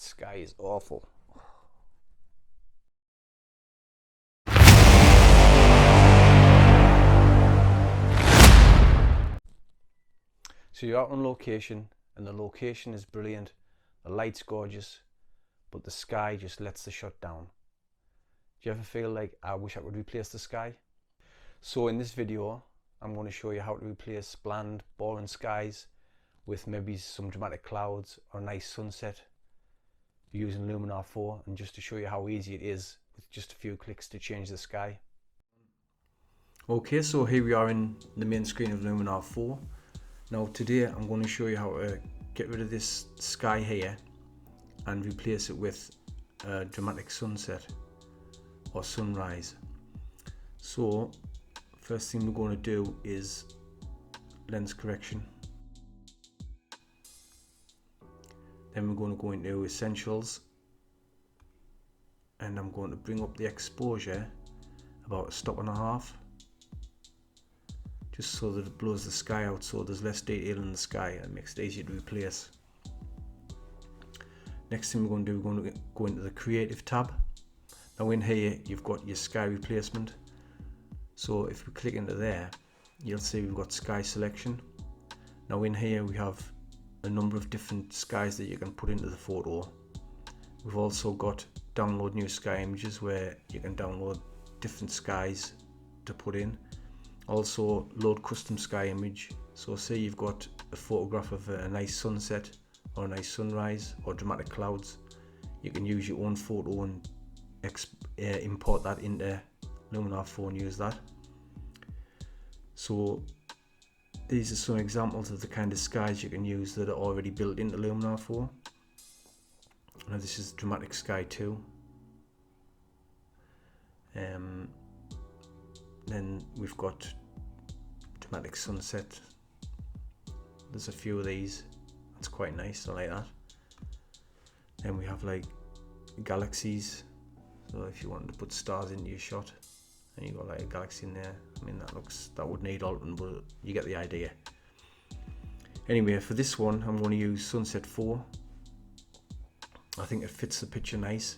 That sky is awful. So you're out on location, and the location is brilliant, the light's gorgeous, but the sky just lets the shot down. Do you ever feel like, I wish I could replace the sky? So in this video, I'm going to show you how to replace bland, boring skies with maybe some dramatic clouds or a nice sunset using Luminar 4, and just to show you how easy it is with just a few clicks to change the sky. Okay, so here we are in the main screen of Luminar 4. Now today I'm going to show you how to get rid of this sky here and replace it with a dramatic sunset or sunrise. So first thing we're going to do is lens correction. Then we're going to go into essentials, and I'm going to bring up the exposure about a stop and a half, just so that it blows the sky out, so there's less detail in the sky and it makes it easier to replace. Next thing we're going to do, we're going to go into the creative tab. Now in here you've got your sky replacement, so if we click into there you'll see we've got sky selection. Now in here we have a number of different skies that you can put into the photo. We've also got download new sky images, where you can download different skies to put in. Also load custom sky image, so say you've got a photograph of a nice sunset or a nice sunrise or dramatic clouds, you can use your own photo and import that into Luminar 4 and use that. So these are some examples of the kind of skies you can use that are already built into Luminar 4. Now this is dramatic sky 2. Then we've got dramatic sunset. There's a few of these. That's quite nice, I like that. Then we have like galaxies. So if you wanted to put stars into your shot, and you got like a galaxy in there, I mean that would need altering, but you get the idea. Anyway, for this one I'm going to use sunset 4. I think it fits the picture nice.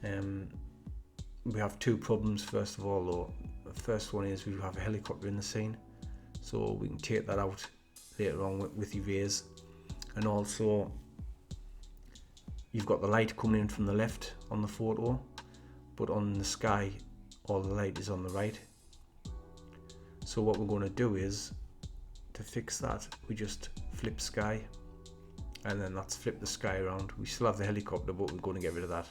We have two problems. First of all though, the first one is we have a helicopter in the scene, so we can take that out later on with erase. And also you've got the light coming in from the left on the photo, but on the sky all the light is on the right. So what we're going to do is, to fix that, we just flip sky, and then that's flip the sky around. We still have the helicopter, but we're going to get rid of that.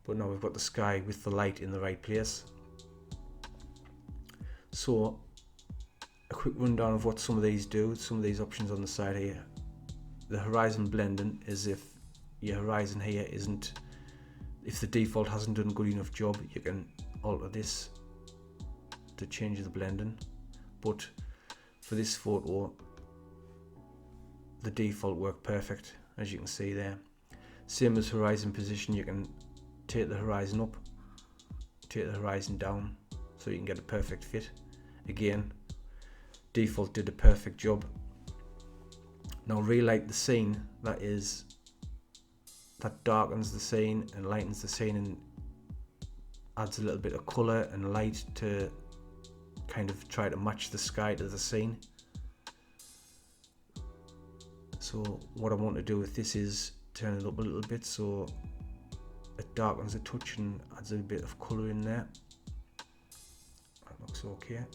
But now we've got the sky with the light in the right place. So a quick rundown of what some of these do, some of these options on the side here. The horizon blending is if your horizon here isn't, if the default hasn't done a good enough job, you can alter this to change the blending. But for this photo the default worked perfect, as you can see there. Same as horizon position, you can take the horizon up, take the horizon down, so you can get a perfect fit. Again, default did a perfect job. Now relight the scene, that darkens the scene and lightens the scene and adds a little bit of colour and light to kind of try to match the sky to the scene. So what I want to do with this is turn it up a little bit so it darkens a touch and adds a bit of colour in there. That looks okay.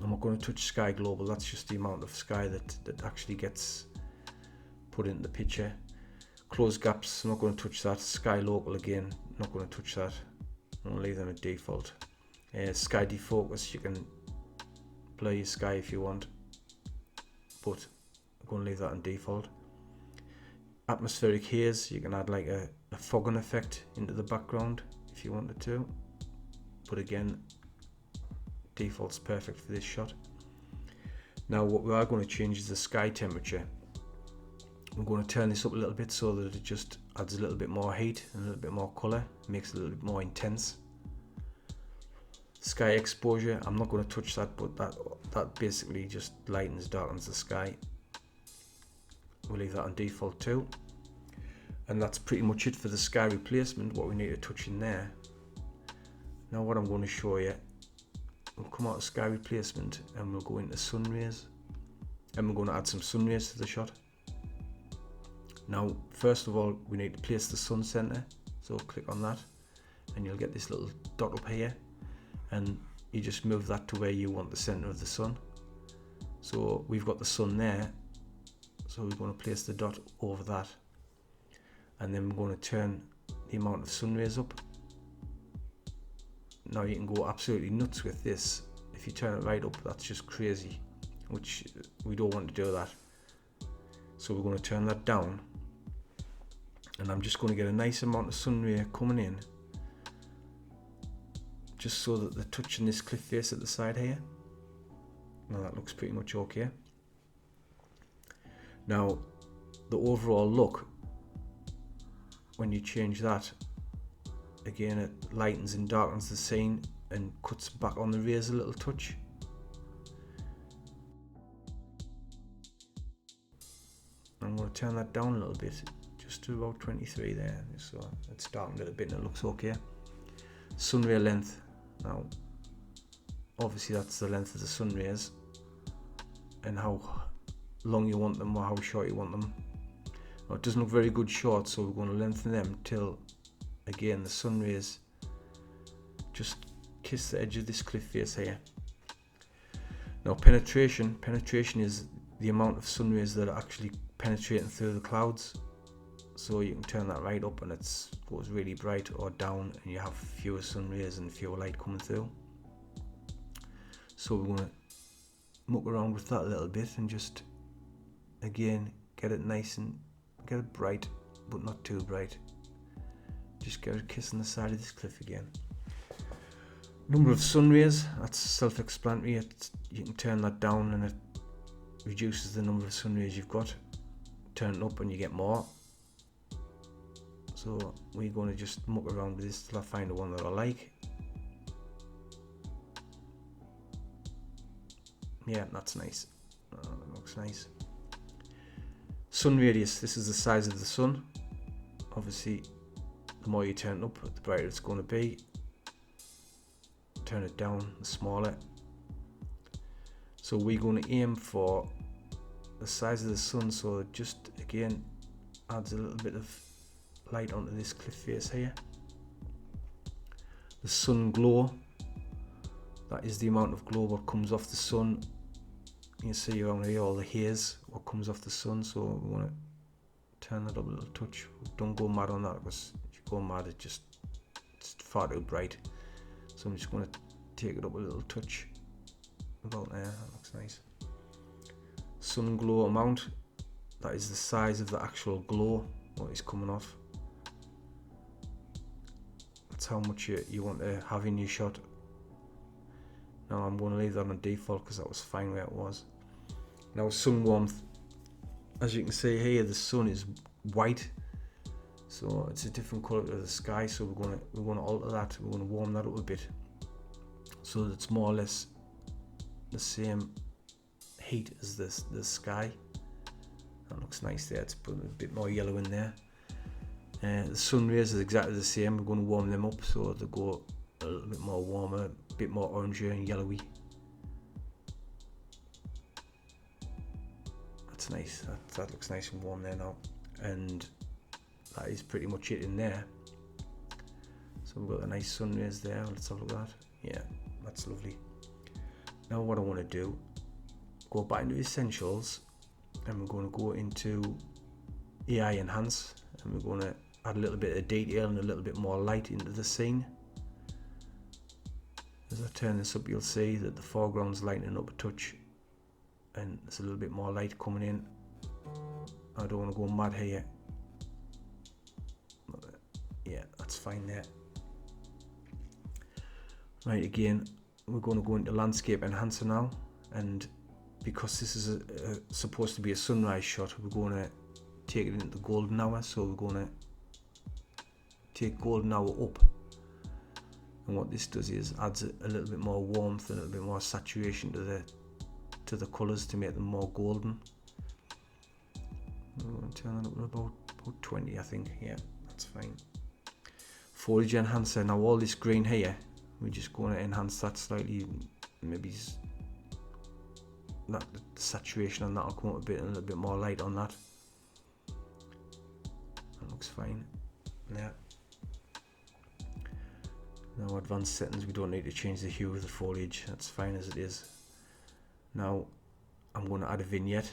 I'm not going to touch sky global, that's just the amount of sky that actually gets put into the picture. Close gaps, I'm not going to touch that. Sky local again, not going to touch that. I'm going to leave them at default. Sky defocus, you can blur your sky if you want, but I'm going to leave that on default. Atmospheric haze, you can add like a fogging effect into the background if you wanted to, but again default's perfect for this shot. Now what we are going to change is the sky temperature. I'm going to turn this up a little bit so that it just adds a little bit more heat and a little bit more colour, makes it a little bit more intense. Sky exposure, I'm not going to touch that, but that basically just lightens, darkens the sky. We'll leave that on default too. And that's pretty much it for the sky replacement, what we need to touch in there. Now what I'm going to show you, we'll come out of sky replacement and we'll go into sun rays, and we're going to add some sun rays to the shot. Now first of all we need to place the sun center, so click on that and you'll get this little dot up here, and you just move that to where you want the center of the sun. So we've got the sun there, so we're going to place the dot over that, and then we're going to turn the amount of sun rays up. Now you can go absolutely nuts with this. If you turn it right up, that's just crazy, which we don't want to do that. So we're going to turn that down, and I'm just going to get a nice amount of sun ray coming in, just so that they're touching this cliff face at the side here. Now that looks pretty much okay. Now the overall look, when you change that, again it lightens and darkens the scene and cuts back on the rays a little touch. I'm going to turn that down a little bit, just to about 23 there, so it's darkened a little bit and it looks okay. Sun ray length, now obviously that's the length of the sun rays and how long you want them or how short you want them. Now it doesn't look very good short, so we're going to lengthen them till again the sun rays just kiss the edge of this cliff face here. Now penetration is the amount of sun rays that are actually penetrating through the clouds. So you can turn that right up and it goes really bright, or down and you have fewer sun rays and fewer light coming through. So we're going to muck around with that a little bit and just again get it nice and get it bright, but not too bright. Just get it kissing the side of this cliff again. Number of sun rays, that's self-explanatory. You can turn that down and it reduces the number of sun rays you've got. Turn it up and you get more. So we're going to just muck around with this till I find the one that I like. Yeah, that's nice. That looks nice. Sun radius, this is the size of the sun. Obviously the more you turn it up, the brighter it's going to be. Turn it down, the smaller. So we're going to aim for the size of the sun, so it just again adds a little bit of light onto this cliff face here. The sun glow, that is the amount of glow what comes off the sun. You see around here all the haze what comes off the sun, so we want to turn that up a little touch. Don't go mad on that, because if you go mad it's far too bright. So I'm just going to take it up a little touch about there. That looks nice. Sun glow amount, that is the size of the actual glow what is coming off. That's how much you want to have in your shot. Now I'm going to leave that on default because that was fine where it was. Now sun warmth, as you can see here, the sun is white, so it's a different colour to the sky. So we're going to alter that. We're going to warm that up a bit, so that it's more or less the same heat as the sky. That looks nice there. It's put a bit more yellow in there. The sun rays is exactly the same. We're going to warm them up so they go a little bit more warmer, a bit more orangey and yellowy. That's nice. That looks nice and warm there now, and that is pretty much it in there. So we've got the nice sun rays there. Let's have a look at that. Yeah, that's lovely. Now what I want to do, go back into essentials, and we're going to go into AI enhance, and we're going to add a little bit of detail and a little bit more light into the scene. As I turn this up, you'll see that the foreground's lightening up a touch and there's a little bit more light coming in. I don't want to go mad here, but yeah, that's fine there. Right, again we're going to go into landscape enhancer now, and because this is supposed to be a sunrise shot, we're going to take it into the golden hour. So we're going to take golden hour up, and what this does is adds a little bit more warmth and a little bit more saturation to the colours to make them more golden. I'm going to turn that up to about about 20 I think. Yeah, that's fine. Foliage enhancer. Now all this green here, we're just going to enhance that slightly. Maybe that the saturation on that will come up a little bit more light on that. That looks fine. Yeah. Now advanced settings, we don't need to change the hue of the foliage. That's fine as it is. Now I'm going to add a vignette.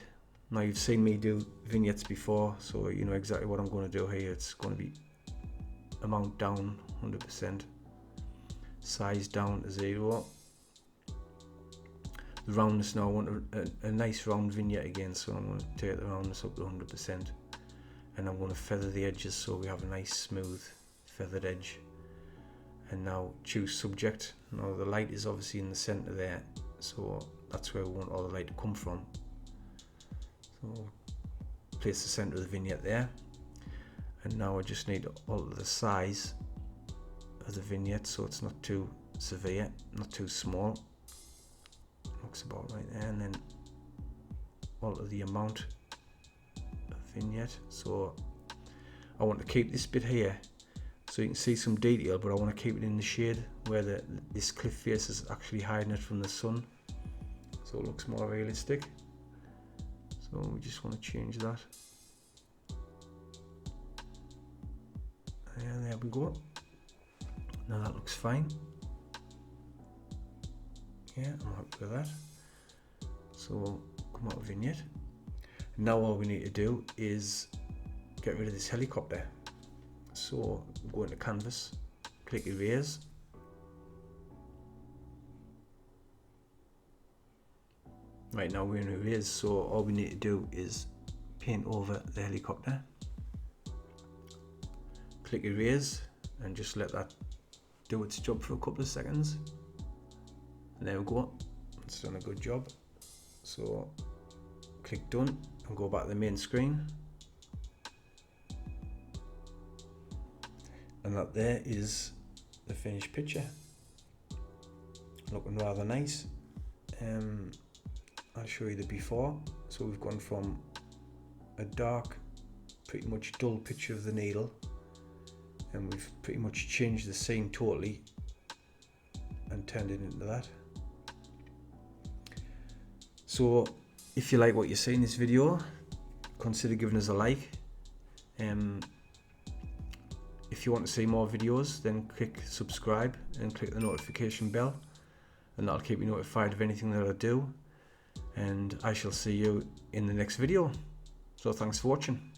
Now you've seen me do vignettes before, so you know exactly what I'm going to do here. It's going to be amount down 100%, size down to 0. The roundness, now I want a nice round vignette again, so I'm going to take the roundness up to 100%, and I'm going to feather the edges so we have a nice smooth feathered edge. And now choose subject. Now the light is obviously in the center there, so that's where we want all the light to come from. So place the center of the vignette there, and now I just need to alter the size of the vignette so it's not too severe, not too small. Looks about right there, and then alter the amount of vignette. So I want to keep this bit here so you can see some detail, but I want to keep it in the shade where this cliff face is actually hiding it from the sun, so it looks more realistic. So we just want to change that. And there we go. Now that looks fine. Yeah, I'm happy with that. So come out of vignette. Now all we need to do is get rid of this helicopter. So go into canvas, click erase. Right, now we're in erase, so all we need to do is paint over the helicopter. Click erase and just let that do its job for a couple of seconds. And there we go, it's done a good job. So click done and go back to the main screen. And that there is the finished picture. Looking rather nice. I'll show you the before. So we've gone from a dark, pretty much dull picture of the needle, and we've pretty much changed the scene totally and turned it into that. So if you like what you see in this video, consider giving us a like. If you want to see more videos, then click subscribe and click the notification bell, and that'll keep you notified of anything that I do. And I shall see you in the next video. So thanks for watching.